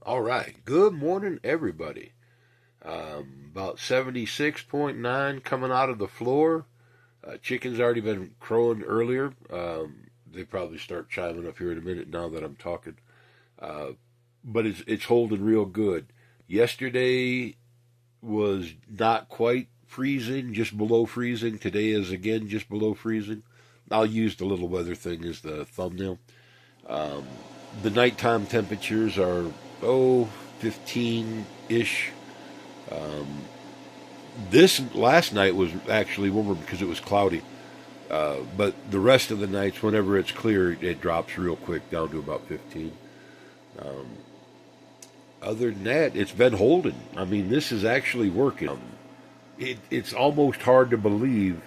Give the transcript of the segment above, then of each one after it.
All right. Good morning, everybody. About 76.9 coming out of the floor. Chicken's already been crowing earlier. They probably start chiming up here in a minute now that I'm talking. Uh, but it's holding real good. Yesterday was not quite freezing, just below freezing. Today is again just below freezing. I'll use the little weather thing as the thumbnail. Um, the nighttime temperatures are, 15 ish. Um, this last night was actually warmer because it was cloudy. But the rest of the nights, whenever it's clear, it drops real quick down to about 15. Um, Other than that, it's been holding. I mean, this is actually working. It's almost hard to believe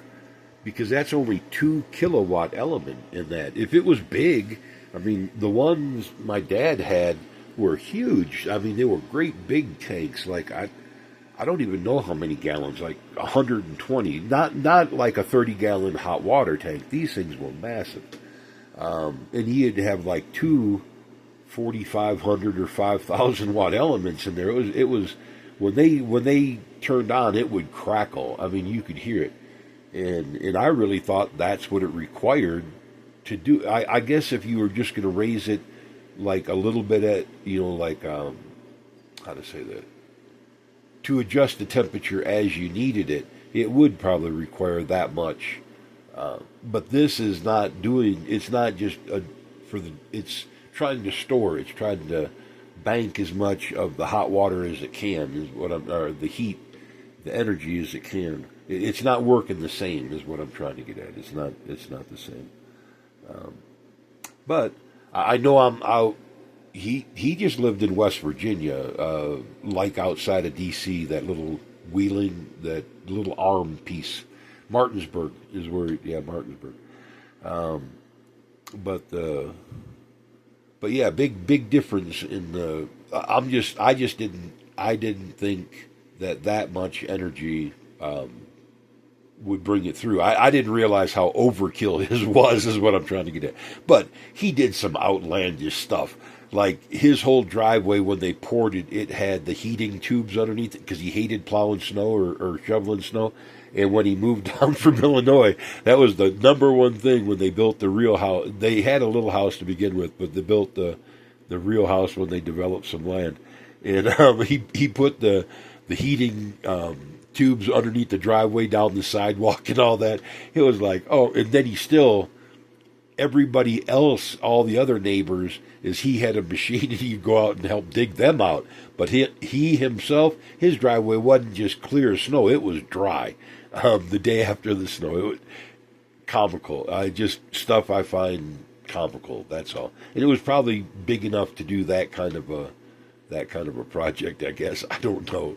because that's only 2 kilowatt element in that. If it was big, I mean, the ones my dad had were huge. I mean, they were great big tanks. Like I don't even know how many gallons, like 120. Not like a 30-gallon hot water tank. These things were massive. And he'd have like two 4,500 or 5,000 watt elements in there. It was when they turned on, it would crackle. I mean, you could hear it, and I really thought that's what it required to do. I guess if you were just going to raise it like a little bit at like how to say that, to adjust the temperature as you needed it, it would probably require that much. But this is not doing. It's not just for the. It's trying to store. It's trying to bank as much of the hot water as it can. Is what I'm, or the heat, the energy as it can. It's not working the same. Is what I'm trying to get at. It's not. It's not the same. Um, but I know I'm out. He just lived in West Virginia, like outside of D.C. That little Wheeling, that little arm piece, Martinsburg is where. Yeah, Martinsburg. Um, but but yeah, big difference in the. I just didn't think that much energy would bring it through. I didn't realize how overkill his was, is what I'm trying to get at. But he did some outlandish stuff. Like his whole driveway, when they poured it, it had the heating tubes underneath it because he hated plowing snow or shoveling snow. And when he moved down from Illinois, that was the number one thing when they built the real house. They had a little house to begin with, but they built the real house when they developed some land. And he put the heating tubes underneath the driveway, down the sidewalk, and all that. It was like, oh, and then he still, everybody else, all the other neighbors, is he had a machine and he'd go out and help dig them out. But he himself, his driveway wasn't just clear snow; it was dry. The day after the snow, it was comical. I just stuff I find comical. That's all. And it was probably big enough to do that kind of a project, I guess. I don't know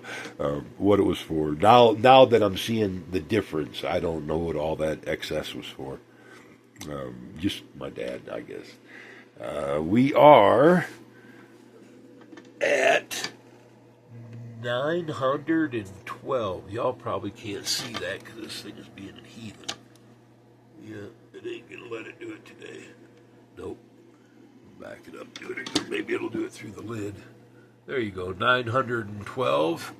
what it was for. Now that I'm seeing the difference, I don't know what all that excess was for. Just my dad, I guess. We are at 912. Y'all probably can't see that because this thing is being a heathen. Yeah, it ain't going to let it do it today. Nope. Back it up, do it again. Maybe it'll do it through the lid. There you go, 912.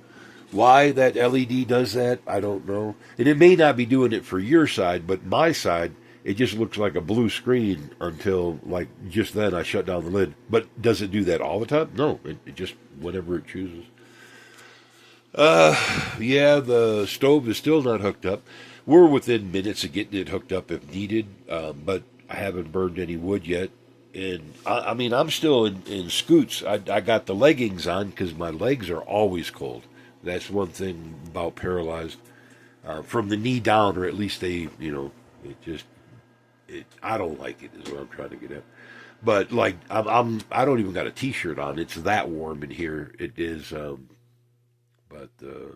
Why that LED does that, I don't know. And it may not be doing it for your side, but my side, it just looks like a blue screen until, like, just then I shut down the lid. But does it do that all the time? No, it just whenever it chooses. Yeah, the stove is still not hooked up. We're within minutes of getting it hooked up if needed, but I haven't burned any wood yet. And I mean, I'm still in scoots. I got the leggings on because my legs are always cold. That's one thing about paralyzed. From the knee down, or at least it just, I don't like it, is what I'm trying to get at. But like, I don't even got a t-shirt on. It's that warm in here. It is, but, uh,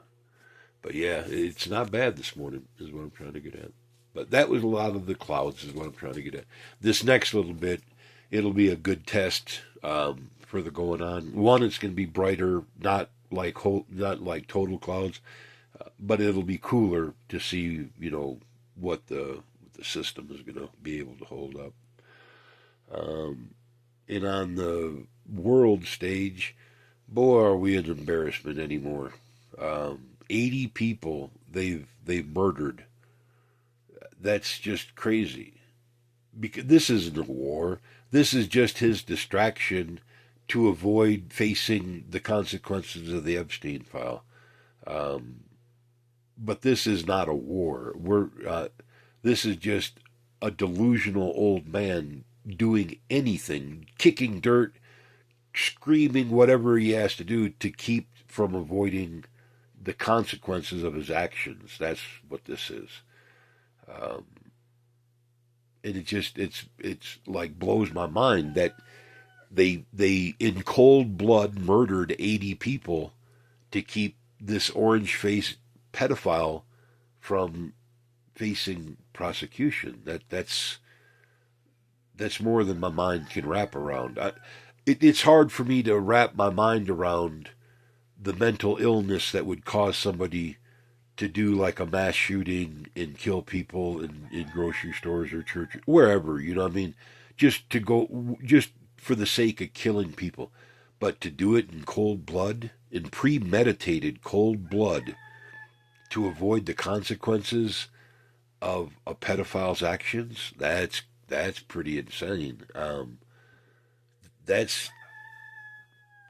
but yeah, it's not bad this morning, is what I'm trying to get at. But that was a lot of the clouds, is what I'm trying to get at. This next little bit, it'll be a good test for the going on. One, it's going to be brighter, not like total clouds, but it'll be cooler to see, what the system is going to be able to hold up. Um, and on the world stage, Boy, are we an embarrassment anymore. 80 people they've murdered. That's just crazy. Because this isn't a war. This is just his distraction to avoid facing the consequences of the Epstein file. Um, but this is not a war. This is just a delusional old man doing anything, kicking dirt, screaming whatever he has to do to keep from avoiding the consequences of his actions. That's what this is. Um, and it's like blows my mind that they in cold blood murdered 80 people to keep this orange faced pedophile from facing prosecution. That's more than my mind can wrap around. It's hard for me to wrap my mind around the mental illness that would cause somebody to do like a mass shooting and kill people in grocery stores or churches, wherever, you know what I mean? Just for the sake of killing people. But to do it in cold blood, in premeditated cold blood, to avoid the consequences of a pedophile's actions, that's pretty insane. That's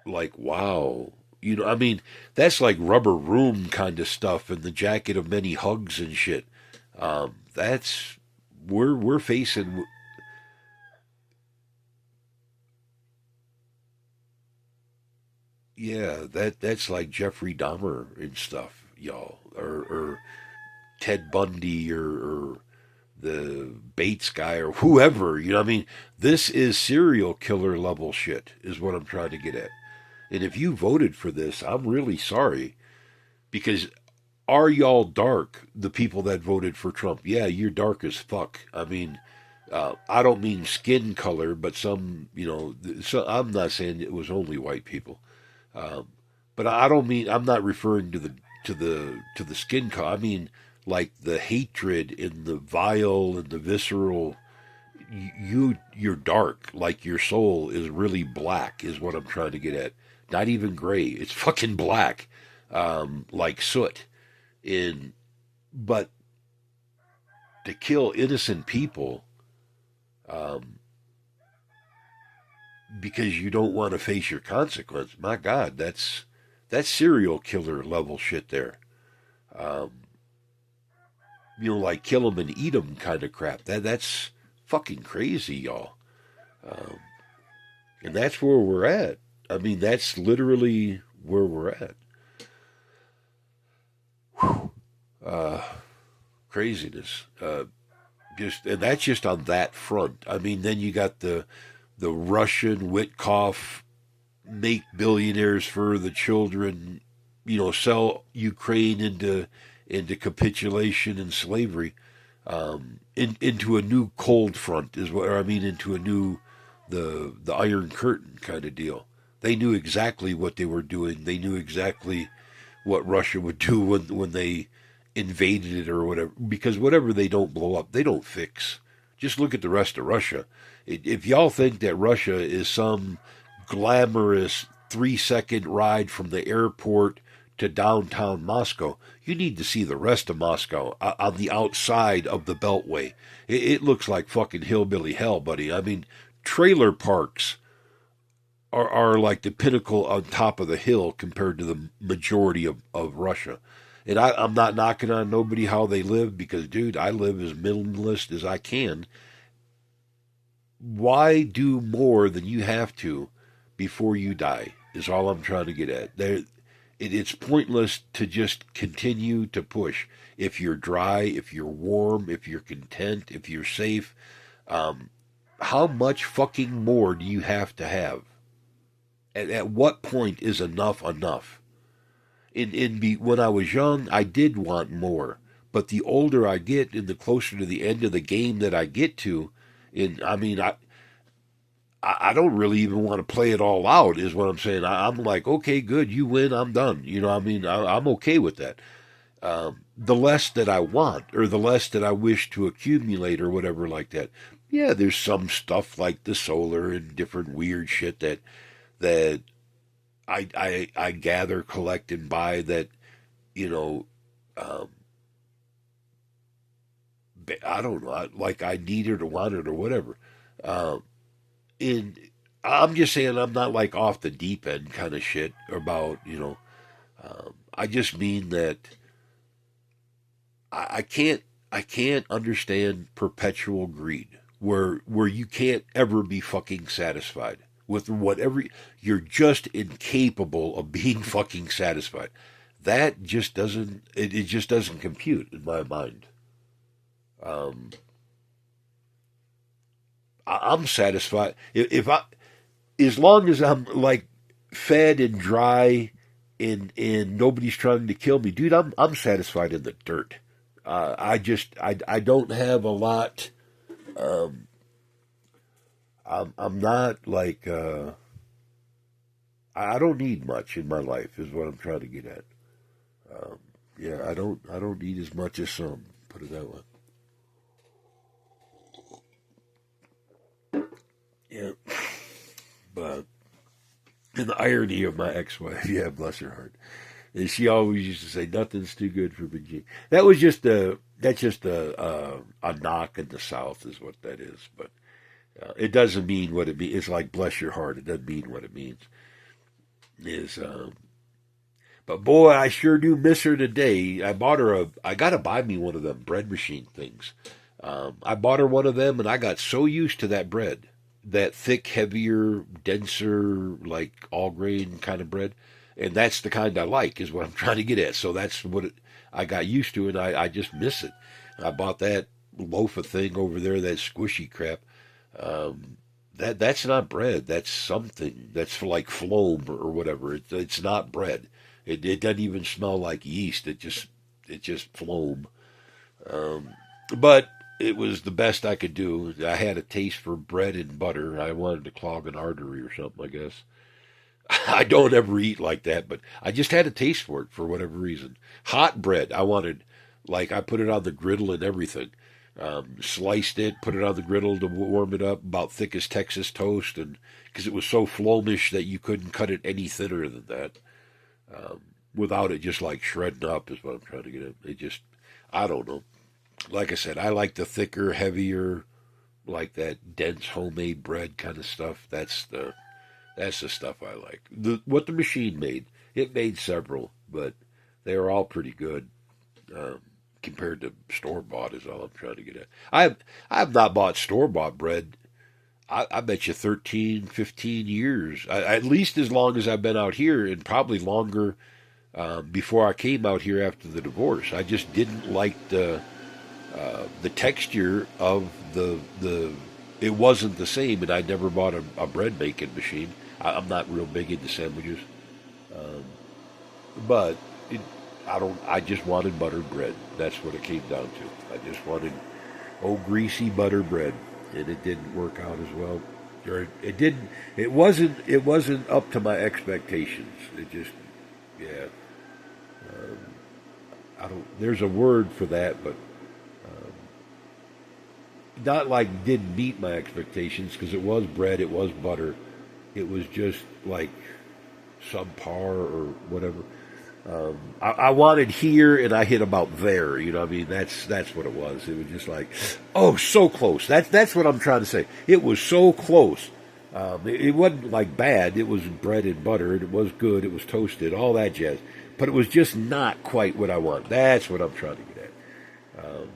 like, wow. You know, I mean, that's like Rubber Room kind of stuff and the Jacket of Many Hugs and shit. That's we're facing. Yeah, that's like Jeffrey Dahmer and stuff, y'all, or Ted Bundy or the Bates guy or whoever. You know, what I mean, this is serial killer level shit, is what I'm trying to get at. And if you voted for this, I'm really sorry. Because are y'all dark, the people that voted for Trump? Yeah, you're dark as fuck. I mean, I don't mean skin color, but some, you know, so I'm not saying it was only white people. Um, but I don't mean, I'm not referring to the skin color. I mean, like the hatred and the vile and the visceral. You're dark, like your soul is really black, is what I'm trying to get at. Not even gray, it's fucking black, like soot. In But to kill innocent people, um, because you don't want to face your consequence, my God, that's serial killer level shit there. Um, you know, like kill them and eat them kind of crap. That's fucking crazy, y'all. Um, and that's where we're at. I mean, that's literally where we're at. Whew. Uh, Craziness. And that's just on that front. I mean, then you got the Russian Witkoff make billionaires for the children, you know, sell Ukraine into capitulation and slavery, into a new cold front is what, or I mean, into a new the Iron Curtain kind of deal. They knew exactly what they were doing. They knew exactly what Russia would do when they invaded it or whatever. Because whatever they don't blow up, they don't fix. Just look at the rest of Russia. If y'all think that Russia is some glamorous 3 second ride from the airport to downtown Moscow, you need to see the rest of Moscow on the outside of the Beltway. It looks like fucking hillbilly hell, buddy. I mean, trailer parks are like the pinnacle on top of the hill compared to the majority of Russia. And I'm not knocking on nobody how they live because, dude, I live as minimalist as I can. Why do more than you have to before you die is all I'm trying to get at. It's pointless to just continue to push. If you're dry, if you're warm, if you're content, if you're safe, um, how much fucking more do you have to have? At what point is enough enough? When I was young, I did want more, but the older I get, and the closer to the end of the game that I get to, and I mean, I don't really even want to play it all out, is what I'm saying. I'm like, okay, good, you win, I'm done. You know, I mean, I'm okay with that. The less that I want, or the less that I wish to accumulate, or whatever like that. Yeah, there's some stuff like the solar and different weird shit that I gather, collect, and buy that, you know, um, I don't know, like I need it or want it or whatever. Um, and I'm just saying I'm not like off the deep end kind of shit about, I just mean that I can't understand perpetual greed where you can't ever be fucking satisfied with whatever you're just incapable of being fucking satisfied. That just doesn't it just doesn't compute in my mind. Um, I'm satisfied if I as long as I'm like fed and dry and nobody's trying to kill me, dude. I'm satisfied in the dirt. I don't have a lot. Um, I'm not like I don't need much in my life is what I'm trying to get at. Um, yeah, I don't need as much as some. Put it that way. Yeah, but and the irony of my ex-wife, yeah, bless her heart, is she always used to say nothing's too good for Virginia. That was just a knock in the South is what that is, but it doesn't mean what it means. It's like bless your heart. It doesn't mean what it means. Is but boy, I sure do miss her today. I bought her I got to buy me one of them bread machine things. I bought her one of them, and I got so used to that bread, that thick, heavier, denser, like all grain kind of bread, and that's the kind I like. Is what I'm trying to get at. So that's what I got used to, and I just miss it. I bought that loaf of thing over there, that squishy crap. That's not bread. That's something that's for like phloem or whatever. It's not bread. It doesn't even smell like yeast. It just phloem. Um, but it was the best I could do. I had a taste for bread and butter. I wanted to clog an artery or something, I guess. I don't ever eat like that, but I just had a taste for it for whatever reason. Hot bread, I wanted, like I put it on the griddle and everything. Sliced it, put it on the griddle to warm it up, about thick as Texas toast, and because it was so flomish that you couldn't cut it any thinner than that, without it just like shredding up is what I'm trying to get at. It just, I don't know. Like I said, I like the thicker, heavier, like that dense homemade bread kind of stuff. That's the stuff I like. What the machine made, it made several, but they were all pretty good. Um, Compared to store bought is all I'm trying to get at. I have not bought store bought bread. I bet you 13, 15 years, at least as long as I've been out here, and probably longer before I came out here after the divorce. I just didn't like the texture of the. It wasn't the same, and I never bought a bread making machine. I'm not real big into sandwiches, um, but it, I don't. I just wanted buttered bread. That's what it came down to. I just wanted greasy butter bread, and it didn't work out as well. Or it didn't. It wasn't. It wasn't up to my expectations. It just, yeah. Um, I don't. There's a word for that, but um, not like didn't meet my expectations because it was bread. It was butter. It was just like subpar or whatever. I wanted here, and I hit about there. You know, what I mean, that's what it was. It was just like, oh, so close. That's what I'm trying to say. It was so close. It wasn't like bad. It was bread and butter. It was good. It was toasted. All that jazz. But it was just not quite what I want. That's what I'm trying to get at.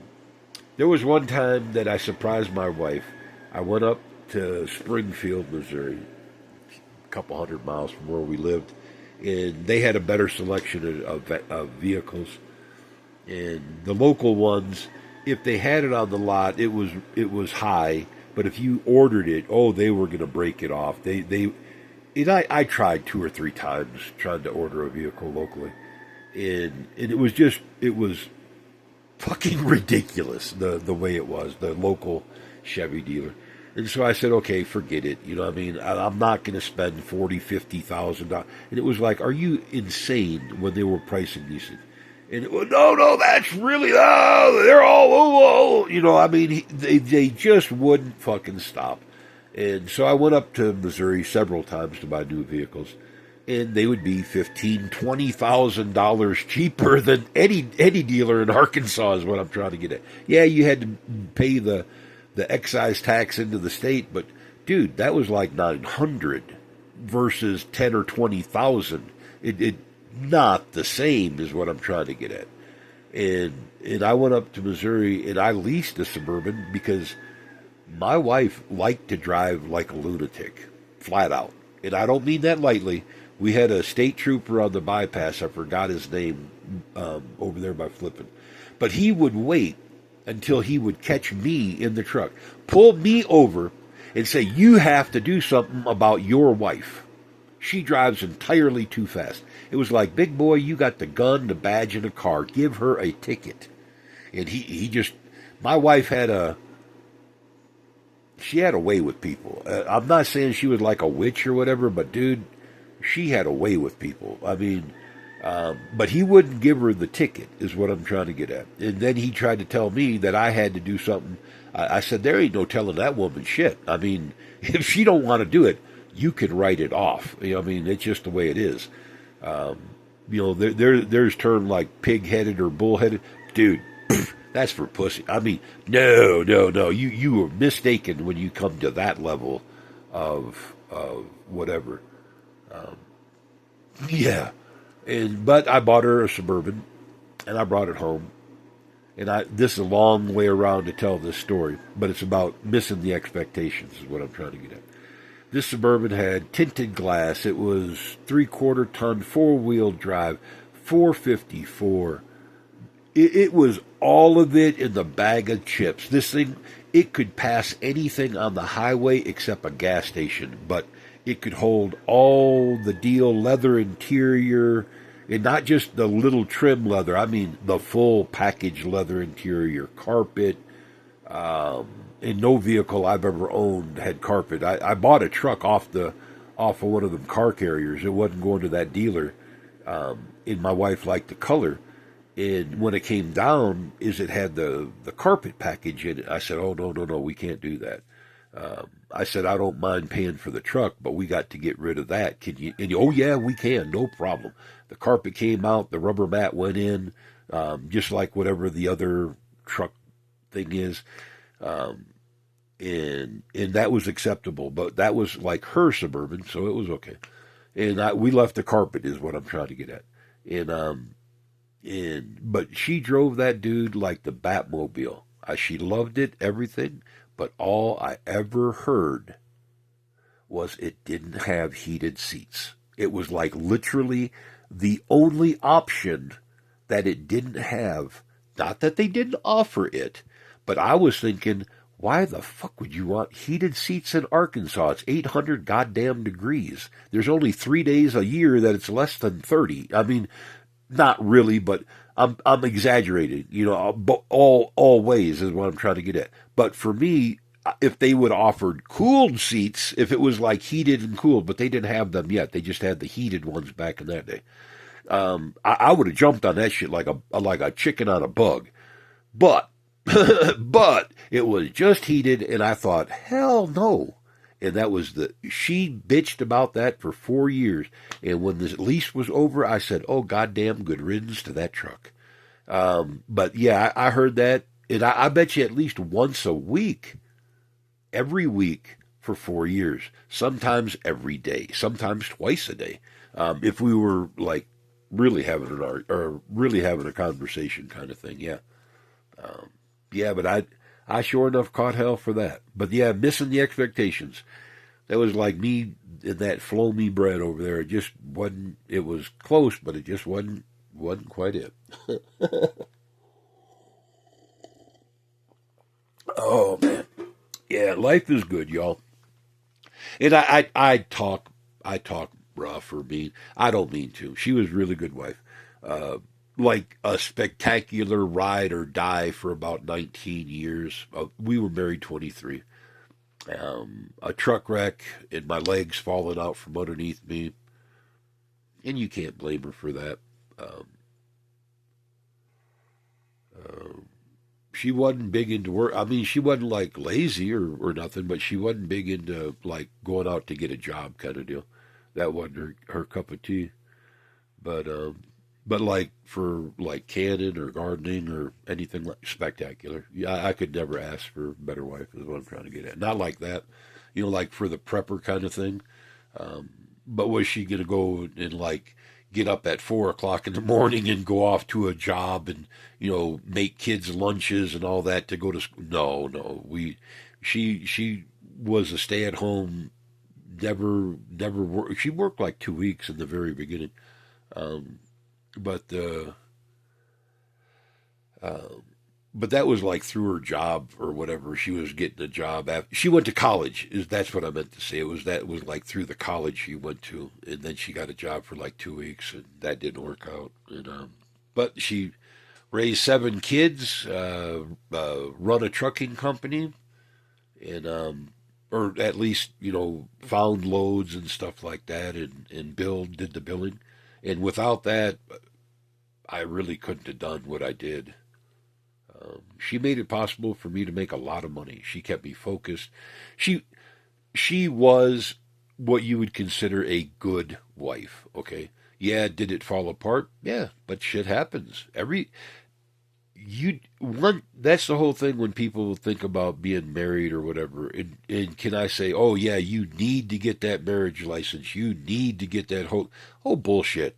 There was one time that I surprised my wife. I went up to Springfield, Missouri, a couple hundred miles from where we lived, and they had a better selection of vehicles. And the local ones, if they had it on the lot, it was high. But if you ordered it, oh, they were going to break it off. And I tried 2 or 3 times trying to order a vehicle locally, and it was fucking ridiculous the way it was, the local Chevy dealer. And so I said, okay, forget it. You know what I mean? I'm not going to spend $40,000, $50,000. And it was like, are you insane when they were pricing these things? And it was, no, that's really, they're all, you know, I mean, they just wouldn't fucking stop. And so I went up to Missouri several times to buy new vehicles. and they would be $15,000-$20,000 cheaper than any dealer in Arkansas is what I'm trying to get at. Yeah, you had to pay the excise tax into the state, but dude, that was like 900 versus 10 or 20,000. It not the same is what I'm trying to get at. And I went up to Missouri and I leased a Suburban because my wife liked to drive like a lunatic, flat out. And I don't mean that lightly. We had a state trooper on the bypass. I forgot his name over there by Flippin. But he would wait until he would catch me in the truck, pull me over, and say, "You have to do something about your wife. She drives entirely too fast." It was like, "Big boy, you got the gun, the badge, and the car. Give her a ticket." And he just, my wife she had a way with people. I'm not saying she was like a witch or whatever, but dude, she had a way with people. I mean, but he wouldn't give her the ticket, is what I'm trying to get at. And then he tried to tell me that I had to do something. I said, there ain't no telling that woman shit. I mean, if she don't want to do it, you can write it off. You know, I mean, it's just the way it is. You know, there's terms like pig-headed or bull-headed. Dude, that's for pussy. I mean, no. You are mistaken when you come to that level of whatever. Yeah. But I bought her a Suburban, and I brought it home. And this is a long way around to tell this story, but it's about missing the expectations is what I'm trying to get at. This Suburban had tinted glass. It was 3/4 ton, 4-wheel drive, 454. It was all of it in the bag of chips. This thing, it could pass anything on the highway except a gas station, but it could hold all the deal, leather interior, and not just the little trim leather. I mean the full package leather interior, carpet. And no vehicle I've ever owned had carpet. I bought a truck off of one of them car carriers. It wasn't going to that dealer. And my wife liked the color. And when it came down, it had the carpet package in it. I said, "Oh, no, we can't do that." I said, "I don't mind paying for the truck, but we got to get rid of that. Can you?" And "Oh yeah, we can, no problem." The carpet came out, the rubber mat went in, just like whatever the other truck thing is, and that was acceptable. But that was like her Suburban, so it was okay. And we left the carpet, is what I'm trying to get at. But she drove that dude like the Batmobile. She loved it, everything. But all I ever heard was it didn't have heated seats. It was like literally the only option that it didn't have. Not that they didn't offer it, but I was thinking, why the fuck would you want heated seats in Arkansas? It's 800 goddamn degrees. There's only 3 days a year that it's less than 30. I mean, not really, but I'm exaggerating. You know, all ways is what I'm trying to get at. But for me, if they would have offered cooled seats, if it was like heated and cooled, but they didn't have them yet. They just had the heated ones back in that day. I would have jumped on that shit like a chicken on a bug. But but it was just heated, and I thought, hell no. And that was she bitched about that for 4 years. And when the lease was over, I said, "Oh, goddamn, good riddance to that truck." But yeah, I heard that. And I bet you at least once a week, every week for 4 years, sometimes every day, sometimes twice a day. If we were like really having an art or really having a conversation kind of thing. Yeah. Yeah, but I sure enough caught hell for that. But yeah, missing the expectations. That was like me in that flow me bread over there. It just wasn't, it was close, but it just wasn't quite it. Oh man. Yeah, life is good, y'all. And I talk rough or mean. I don't mean to. She was a really good wife. Like a spectacular ride or die for about 19 years. We were married 23. A truck wreck and my legs falling out from underneath me. And you can't blame her for that. She wasn't big into work. I mean, she wasn't like lazy or nothing, but she wasn't big into like going out to get a job kind of deal. that wasn't her cup of tea. But but like for like canning or gardening or anything like spectacular, yeah, I could never ask for a better wife. Is what I'm trying to get at. Not like that, like for the prepper kind of thing. Um, but was she gonna go and like get up at 4 o'clock in the morning and go off to a job and make kids lunches and all that to go to school? No, no. She was a stay at home. Never worked. She worked like 2 weeks in the very beginning. Um, but uh, but that was like through her job or whatever. She was getting a job after she went to college. That's what I meant to say. That was like through the college she went to, and then she got a job for like 2 weeks, and that didn't work out. And but she raised 7 kids, run a trucking company, and or at least found loads and stuff like that, and did the billing. And without that, I really couldn't have done what I did. She made it possible for me to make a lot of money. She kept me focused. She she was what you would consider a good wife. Okay, yeah, did it fall apart? Yeah, but shit happens. That's the whole thing when people think about being married or whatever. And can I say, oh yeah, you need to get that marriage license. You need to get that whole bullshit.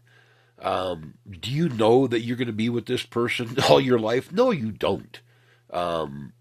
Do you know that you're going to be with this person all your life? No, you don't. Um,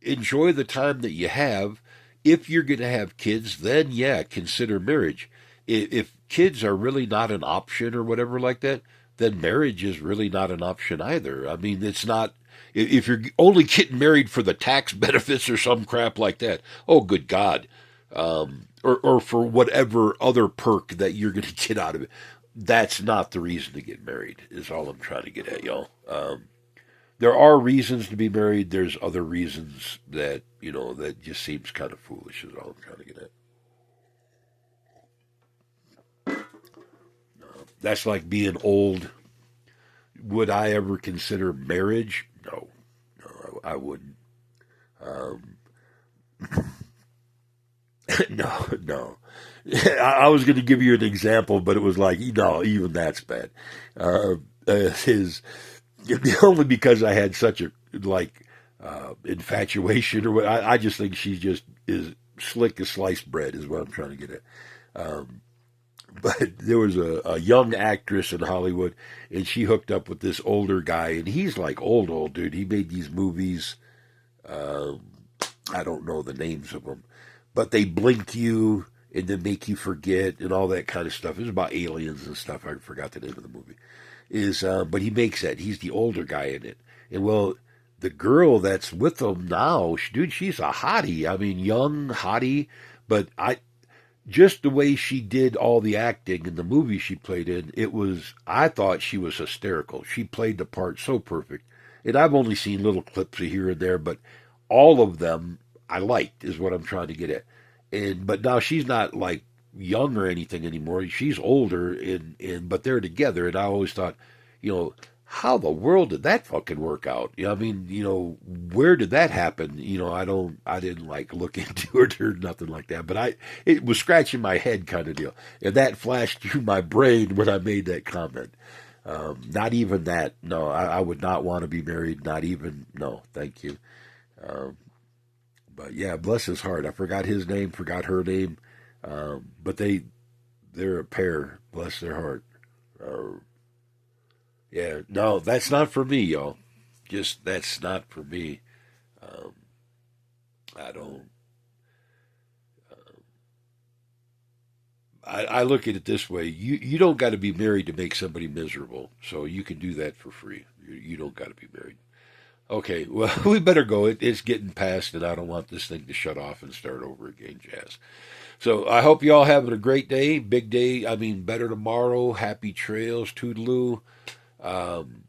Enjoy the time that you have. If you're going to have kids, then yeah, consider marriage. If kids are really not an option or whatever like that, then marriage is really not an option either. I mean, it's not. If you're only getting married for the tax benefits or some crap like that, oh, good God. Or for whatever other perk that you're going to get out of it. That's not the reason to get married, is all I'm trying to get at, y'all. There are reasons to be married. There's other reasons that just seems kind of foolish, is all I'm trying to get at. That's like being old. Would I ever consider marriage? No, no, I wouldn't. Um, no, no. I was going to give you an example, but it was like, no, even that's bad. His only because I had such a like infatuation or what. I just think she just is slick as sliced bread, is what I'm trying to get at. Um, but there was a young actress in Hollywood, and she hooked up with this older guy, and he's like old dude. He made these movies. Um, I don't know the names of them, but they blink you and then make you forget and all that kind of stuff. It was about aliens and stuff. I forgot the name of the movie. But he makes that. He's the older guy in it. And well, the girl that's with him now, dude, she's a hottie. I mean, young hottie. But just the way she did all the acting in the movie she played in, I thought she was hysterical. She played the part so perfect. And I've only seen little clips of here and there, but all of them I liked, is what I'm trying to get at. But now she's not like young or anything anymore. She's older, but they're together. And I always thought, how the world did that fucking work out? I mean, where did that happen? I didn't like look into it or nothing like that. But it was scratching my head kind of deal, and that flashed through my brain when I made that comment. Not even that. No, I would not want to be married. Not even. No, thank you. Um, but yeah, bless his heart. I forgot his name, forgot her name. But they're a pair. Bless their heart. Yeah, no, that's not for me, y'all. Just that's not for me. Um, I don't. I look at it this way: you don't got to be married to make somebody miserable. So you can do that for free. You don't got to be married. Okay, well, we better go. It's getting past, and I don't want this thing to shut off and start over again, Jazz. So I hope you all having a great day, big day. I mean, better tomorrow. Happy trails, toodaloo. Um,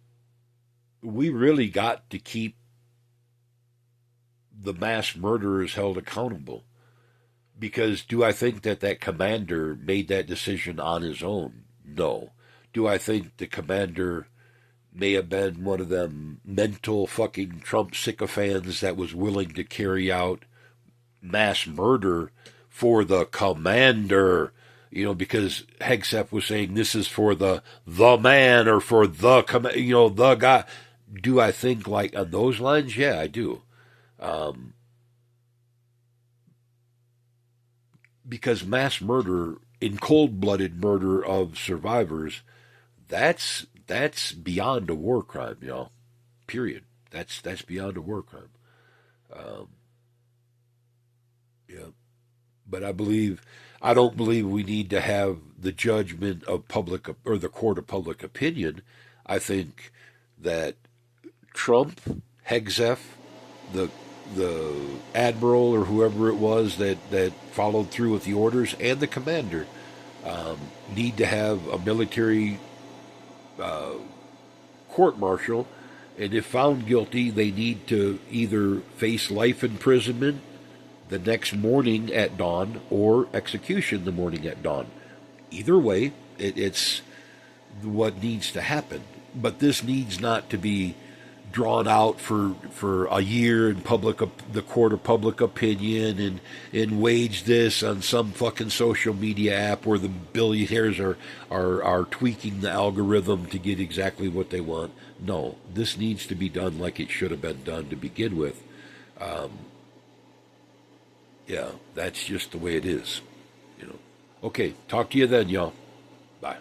we really got to keep the mass murderers held accountable. Because do I think that commander made that decision on his own? No. Do I think the commander may have been one of them mental fucking Trump sycophants that was willing to carry out mass murder for the commander? because Hegseth was saying this is for the man or for the guy. Do I think like on those lines? Yeah, I do. Um, because mass murder, in cold-blooded murder of survivors, that's beyond a war crime, y'all. Period. That's beyond a war crime. Um, yeah. But I don't believe we need to have the judgment of public or the court of public opinion. I think that Trump, Hegseth, the the admiral or whoever it was that followed through with the orders, and the commander um, need to have a military uh, court martial, and if found guilty, they need to either face life imprisonment the next morning at dawn or execution the morning at dawn. Either way, it's what needs to happen. But this needs not to be drawn out for a year in the court of public opinion and wage this on some fucking social media app where the billionaires are tweaking the algorithm to get exactly what they want. No, this needs to be done like it should have been done to begin with. Um, yeah, that's just the way it is. Okay, talk to you then, y'all. Bye.